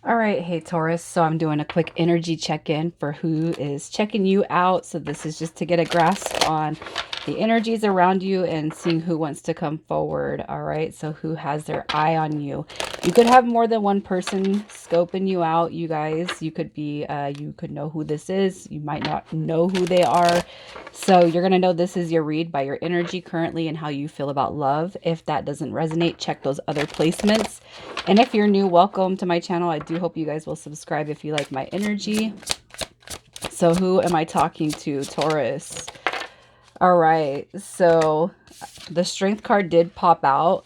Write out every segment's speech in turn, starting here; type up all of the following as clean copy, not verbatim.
All right, hey Taurus. So I'm doing a quick energy check-in for who is checking you out. So this is just to get a grasp on the energies around you and seeing who wants to come forward. All right, so who has their eye on you? You could have more than one person scoping you out, you guys. You could know who this is. You might not know who they are. So you're gonna know this is your read by your energy currently and how you feel about love. If that doesn't resonate, check those other placements. And if you're new, welcome to my channel. I do hope you guys will subscribe if you like my energy. So who am I talking to? Taurus. All right. So the strength card did pop out,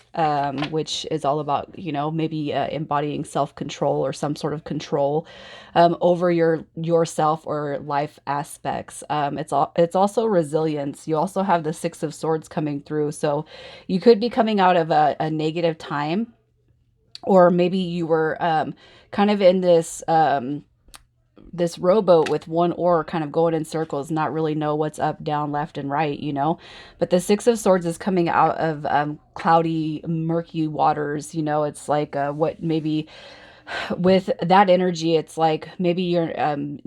which is all about, maybe embodying self-control or some sort of control over yourself or life aspects. It's also resilience. You also have the Six of Swords coming through. So you could be coming out of a negative time, or maybe you were kind of in this rowboat with one oar kind of going in circles, not really know what's up, down, left, and right. But the Six of Swords is coming out of cloudy, murky waters. It's like what maybe with that energy, it's like maybe you're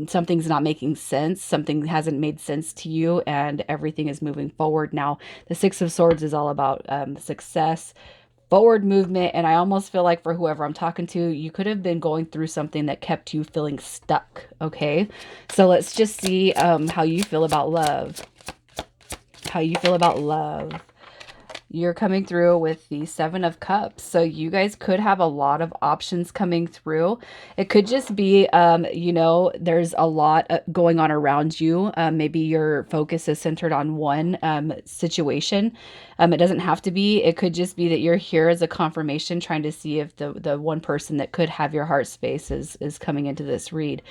something's not making sense, something hasn't made sense to you, and everything is moving forward. Now the Six of Swords is all about success, forward movement. And I almost feel like for whoever I'm talking to, you could have been going through something that kept you feeling stuck. Okay, so let's just see how you feel about love. How you feel about love. You're coming through with the Seven of Cups. So you guys could have a lot of options coming through. It could just be, there's a lot going on around you. Maybe your focus is centered on one situation. It doesn't have to be. It could just be that you're here as a confirmation, trying to see if the one person that could have your heart space is coming into this read.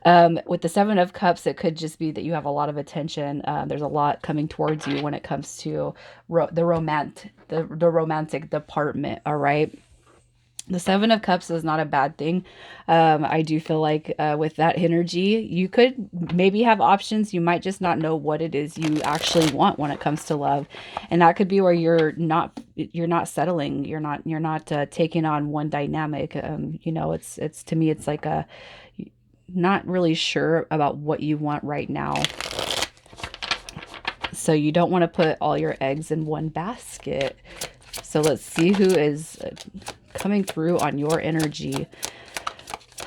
With the Seven of Cups, it could just be that you have a lot of attention. There's a lot coming towards you when it comes to the romantic department. All right. The Seven of Cups is not a bad thing. I do feel like with that energy, you could maybe have options. You might just not know what it is you actually want when it comes to love, and that could be where you're not settling. You're not taking on one dynamic. It's to me, it's like a not really sure about what you want right now. So you don't want to put all your eggs in one basket. So let's see who is coming through on your energy.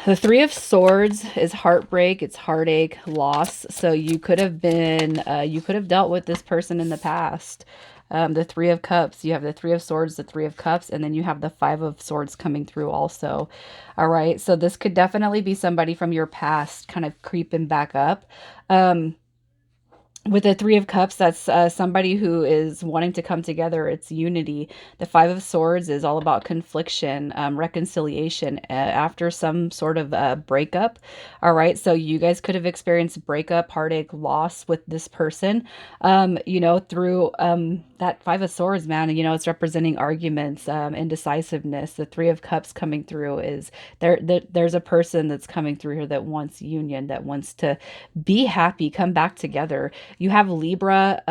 The Three of Swords is heartbreak, it's heartache, loss. So you could have dealt with this person in the past. The Three of Cups, you have the Three of Swords, the Three of Cups, and then you have the Five of Swords coming through also. All right, so this could definitely be somebody from your past kind of creeping back up. With the Three of Cups, that's somebody who is wanting to come together. It's unity. The Five of Swords is all about confliction, reconciliation after some sort of breakup. All right, so you guys could have experienced breakup, heartache, loss with this person, through that Five of Swords, man. It's representing arguments, indecisiveness. The Three of Cups coming through is there's a person that's coming through here that wants union, that wants to be happy, come back together. You have Libra,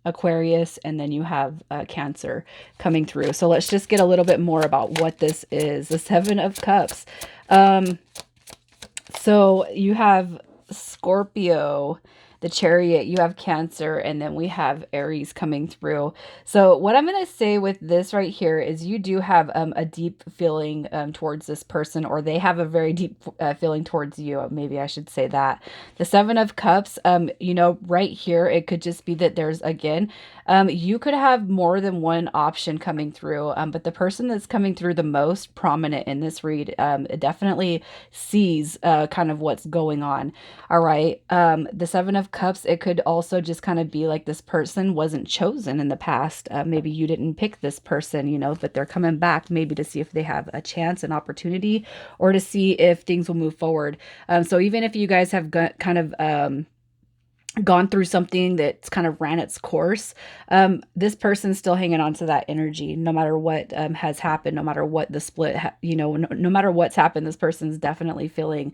Aquarius, and then you have Cancer coming through. So let's just get a little bit more about what this is. The Seven of Cups. So you have Scorpio, the Chariot, you have Cancer, and then we have Aries coming through. So what I'm going to say with this right here is you do have a deep feeling towards this person, or they have a very deep feeling towards you. Maybe I should say that. The Seven of Cups, right here, it could just be that there's, again, you could have more than one option coming through, but the person that's coming through the most prominent in this read definitely sees kind of what's going on. All right. The Seven of Cups, it could also just kind of be like this person wasn't chosen in the past. Maybe you didn't pick this person, but they're coming back maybe to see if they have a chance, an opportunity, or to see if things will move forward. So even if you guys have got kind of gone through something that's kind of ran its course. This person's still hanging on to that energy, no matter what has happened, no matter what the split, no matter what's happened, this person's definitely feeling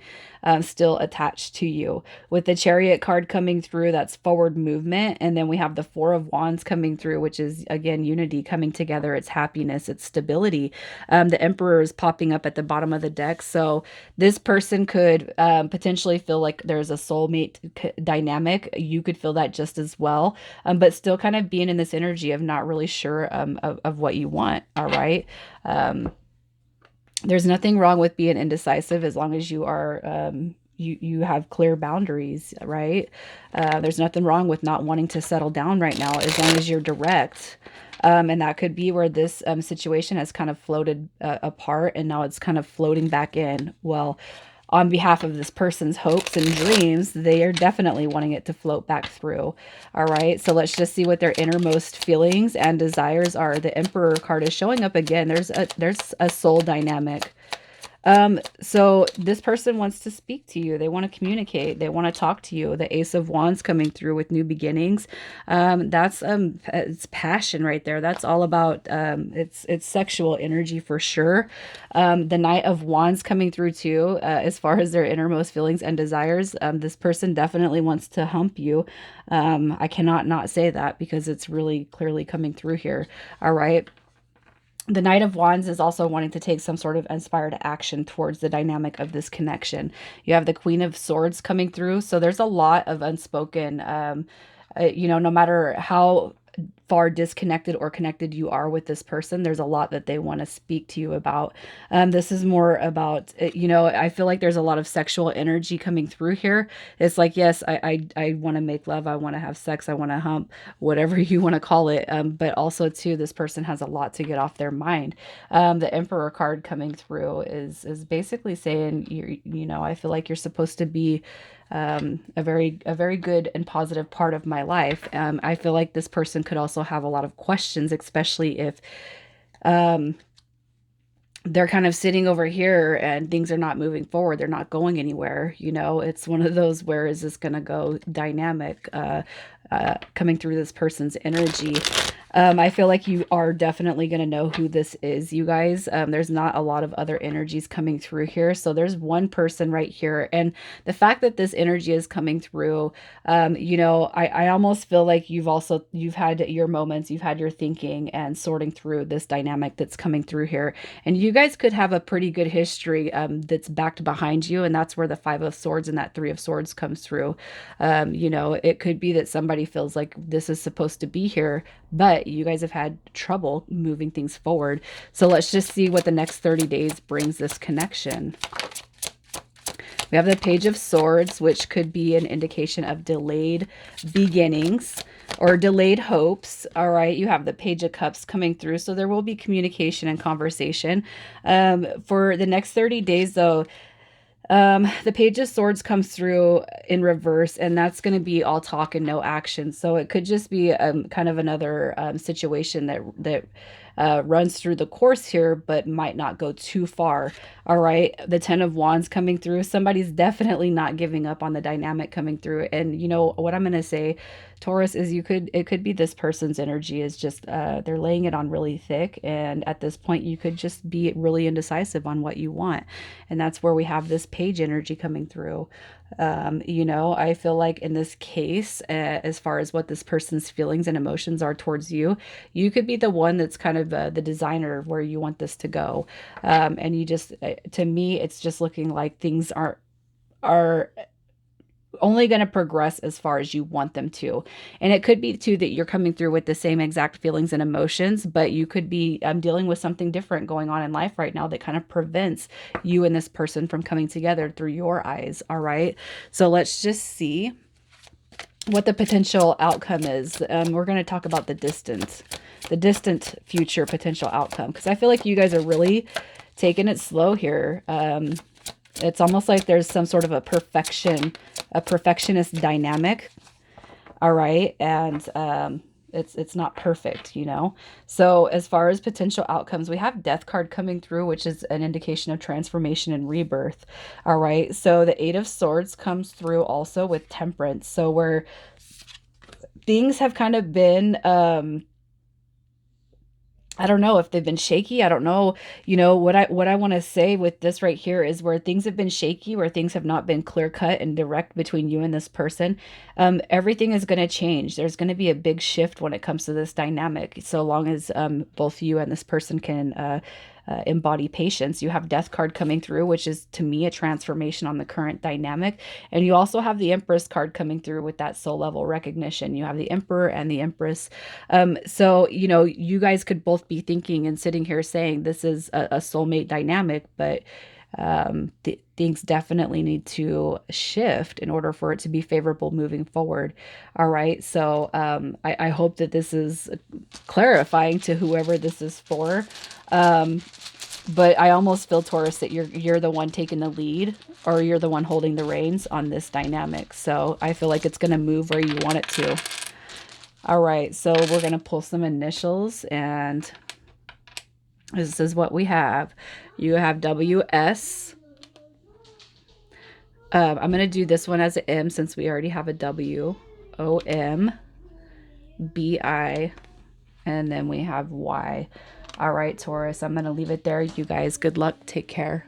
still attached to you. With the Chariot card coming through, that's forward movement. And then we have the Four of Wands coming through, which is, again, unity coming together. It's happiness, it's stability. The Emperor is popping up at the bottom of the deck. So this person could potentially feel like there's a soulmate dynamic. You could feel that just as well, but still kind of being in this energy of not really sure of what you want. All right. Um, there's nothing wrong with being indecisive as long as you are you have clear boundaries, right? There's nothing wrong with not wanting to settle down right now as long as you're direct. And that could be where this situation has kind of floated apart and now it's kind of floating back in. Well, on behalf of this person's hopes and dreams, they are definitely wanting it to float back through. All right. So let's just see what their innermost feelings and desires are. The Emperor card is showing up again. There's a soul dynamic. So this person wants to speak to you. They want to communicate. They want to talk to you. The Ace of Wands coming through with new beginnings. That's it's passion right there. That's all about it's sexual energy for sure. The Knight of Wands coming through too, as far as their innermost feelings and desires. This person definitely wants to hump you. I cannot not say that because it's really clearly coming through here. All right. The Knight of Wands is also wanting to take some sort of inspired action towards the dynamic of this connection. You have the Queen of Swords coming through. So there's a lot of unspoken, no matter how far disconnected or connected you are with this person, there's a lot that they want to speak to you about. This is more about, I feel like there's a lot of sexual energy coming through here. It's like, yes, I want to make love. I want to have sex. I want to hump, whatever you want to call it. But also too, this person has a lot to get off their mind. The Emperor card coming through is basically saying, I feel like you're supposed to be a very good and positive part of my life. I feel like this person could also have a lot of questions, especially if they're kind of sitting over here and things are not moving forward. They're not going anywhere. It's one of those, where is this going to go dynamic coming through this person's energy. I feel like you are definitely going to know who this is, you guys. There's not a lot of other energies coming through here. So there's one person right here. And the fact that this energy is coming through, I almost feel like you've had your moments, you've had your thinking and sorting through this dynamic that's coming through here. And you guys could have a pretty good history that's backed behind you. And that's where the Five of Swords and that Three of Swords comes through. It could be that somebody feels like this is supposed to be here, but you guys have had trouble moving things forward. So let's just see what the next 30 days brings this connection. We have the Page of Swords, which could be an indication of delayed beginnings or delayed hopes. All right. You have the Page of Cups coming through. So there will be communication and conversation. For the next 30 days, though, the Page of Swords comes through in reverse, and that's going to be all talk and no action. So it could just be kind of another situation that runs through the course here, but might not go too far. All right. The Ten of Wands coming through. Somebody's definitely not giving up on the dynamic coming through. And you know what I'm going to say, Taurus, is it could be this person's energy is just, they're laying it on really thick. And at this point, you could just be really indecisive on what you want. And that's where we have this page energy coming through. I feel like in this case, as far as what this person's feelings and emotions are towards you, you could be the one that's kind of the designer of where you want this to go. And you just, to me, it's just looking like things are only going to progress as far as you want them to. And it could be too that you're coming through with the same exact feelings and emotions, but you could be dealing with something different going on in life right now that kind of prevents you and this person from coming together through your eyes. All right. So let's just see what the potential outcome is. We're going to talk about the distant future potential outcome, because I feel like you guys are really taking it slow here. It's almost like there's some sort of a perfectionist dynamic. All right. And it's not perfect, you know. So as far as potential outcomes, we have Death card coming through, which is an indication of transformation and rebirth. All right. So the Eight of Swords comes through also with Temperance. So where things have kind of been I don't know if they've been shaky. I don't know. You know, what I want to say with this right here is where things have been shaky, where things have not been clear cut and direct between you and this person, everything is going to change. There's going to be a big shift when it comes to this dynamic, so long as both you and this person can embody patience. You have Death card coming through, which is to me a transformation on the current dynamic. And you also have the Empress card coming through with that soul level recognition. You have the Emperor and the Empress. So, you know, you guys could both be thinking and sitting here saying this is a soulmate dynamic, but things definitely need to shift in order for it to be favorable moving forward. All right. So I hope that this is clarifying to whoever this is for. But I almost feel, Taurus, that you're the one taking the lead, or you're the one holding the reins on this dynamic. So I feel like it's going to move where you want it to. All right, so we're going to pull some initials, and this is what we have. You have WS. I'm going to do this one as an M since we already have a W. OM, BI, and then we have Y. All right, Taurus, I'm going to leave it there. You guys, good luck. Take care.